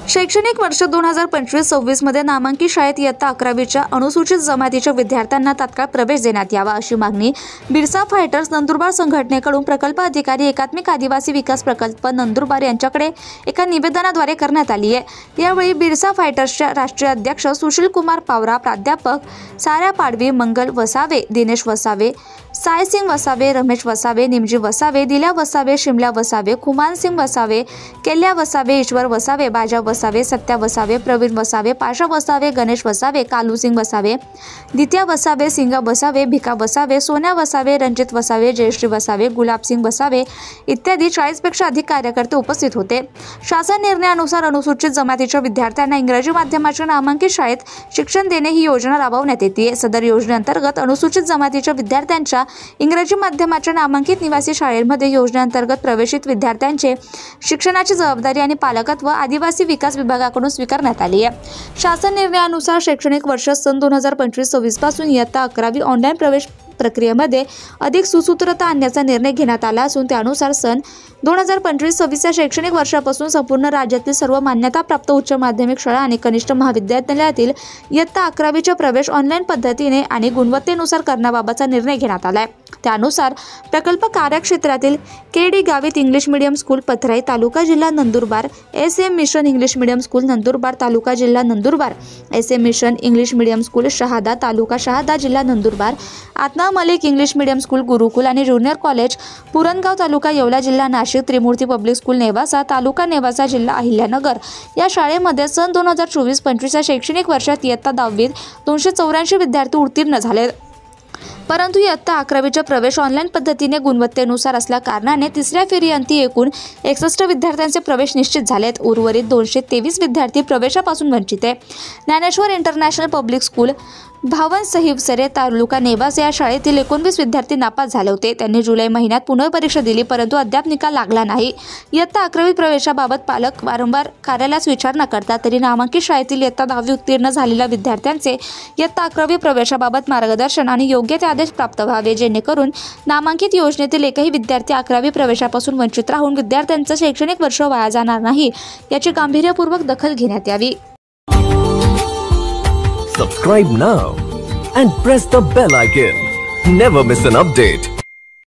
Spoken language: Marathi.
शैक्षणिक वर्ष 2025-26 मध्ये नामांकित शाळेत इयत्ता 11वीच्या अनुसूचित जमातीच्या विद्यार्थ्यांना तात्काळ प्रवेश देण्यात यावा अशी मागणी बिरसा फायटर्स नंदुरबार संघटनेकडून प्रकल्प अधिकारी एकात्मिक आदिवासी विकास प्रकल्प नंदुरबार यांच्याकडे एका निवेदनाद्वारे करण्यात आली आहे। यावेळी बिरसा फायटर्सच्या राष्ट्रीय अध्यक्ष सुशील कुमार पावरा, प्राध्यापक साऱ्या पाडवी, मंगल वसावे, दिनेश वसावे, सायसिंग वसावे, रमेश वसावे, निमजी वसावे, दिल्या वसावे, शिमला वसावे, खुमान सिंग वसावे, केल्या वसावे, ईश्वर वसावे, बाजा वसावे, सत्या वसावे, प्रवीण वसावे, पाशा वसावे, गणेश वसावे, कालू सिंग वसावे, दित्या वसावे, सिंगा वसावे, भिका वसावे, सोन्या वसावे, रंजित वसावे, जयश्री वसावे, गुलाब सिंग वसावे इत्यादी 40 पेक्षा अधिक कार्यकर्ते उपस्थित होते। शासन निर्णयानुसार अनुसूचित जमातीच्या विद्यार्थ्यांना इंग्रजी माध्यमाच्या नामांकित शाळेत शिक्षण देणे ही योजना राबवण्यात येते। सदर योजनेअंतर्गत अनुसूचित जमातीच्या विद्यार्थ्यांच्या इंग्रजी माध्यमाच्या नामांकित निवासी शाळेमध्ये योजनेअंतर्गत प्रवेशित विद्यार्थ्यांचे शिक्षणाची जबाबदारी आणि पालकत्व आदिवासी विकास विभागाकडून स्वीकारण्यात आली आहे। शासन निर्णयानुसार शैक्षणिक वर्ष सन 2025-26 पासून इयत्ता 11वी ऑनलाईन प्रवेश प्रक्रियेमध्ये अधिक सुसूत्रता आणण्याचा निर्णय घेण्यात आला असून त्यानुसार सन 2025-26 या शैक्षणिक वर्षापासून संपूर्ण राज्यातील सर्व मान्यताप्राप्त उच्च माध्यमिक शाळा आणि कनिष्ठ महाविद्यालयातील इयत्ता 11वीचा प्रवेश ऑनलाईन पद्धतीने आणि गुणवत्तेनुसार करण्याबाबतचा निर्णय घेण्यात आला आहे। त्यानुसार प्रकल्प कार्यक्षेत्रातील KD Gavit English medium school Pathrai taluka जिल्हा Nandurbar, SM mission English medium school Nandurbar taluka जिल्हा Nandurbar, SM mission English medium school Shahada taluka Shahada जिल्हा Nandurbar, Atna Malik English medium school Gurukul आणि ज्युनियर कॉलेज पुरणगाव तालुका येवला जिल्हा नाशिक, त्रिमूर्ती पब्लिक स्कूल नेवासा तालुका नेवासा जिल्हा अहिल्यानगर या शाळेमध्ये सन 2024-25 या शैक्षणिक वर्षात इयत्ता 10वीत 284 विद्यार्थी उत्तीर्ण झाले। परंतु इयत्ता 11वीचा प्रवेश ऑनलाईन पद्धतीने गुणवत्तेनुसार असल्या कारणाने तिसऱ्या फेरीअंती एकूण 61 विद्यार्थ्यांचे प्रवेश निश्चित झालेत। उर्वरित 223 विद्यार्थी प्रवेशापासून वंचित आहे। ज्ञानेश्वर इंटरनॅशनल पब्लिक स्कूल भावन सहिवसरे तालुका नेवासा या शाळेतील 19 विद्यार्थी नापास झाले होते। त्यांनी जुलै महिन्यात पुनर्परीक्षा दिली परंतु अद्याप निकाल लागला नाही। इयत्ता 11वी प्रवेशाबाबत पालक वारंवार कार्यालयास विचारणा करतात तरी नामांकित शाळेतील इयत्ता 10वी उत्तीर्ण झालेल्या विद्यार्थ्यांचे इयत्ता 11वी प्रवेशाबाबत मार्गदर्शन आणि योग्य ते आदेश प्राप्त व्हावे जेणेकरून नामांकित योजनेतील एकही विद्यार्थी 11वी प्रवेशापासून वंचित राहून विद्यार्थ्यांचं शैक्षणिक वर्ष वाया जाणार नाही याची गांभीर्यपूर्वक दखल घेण्यात यावी। Subscribe now and press the bell icon. Never miss an update.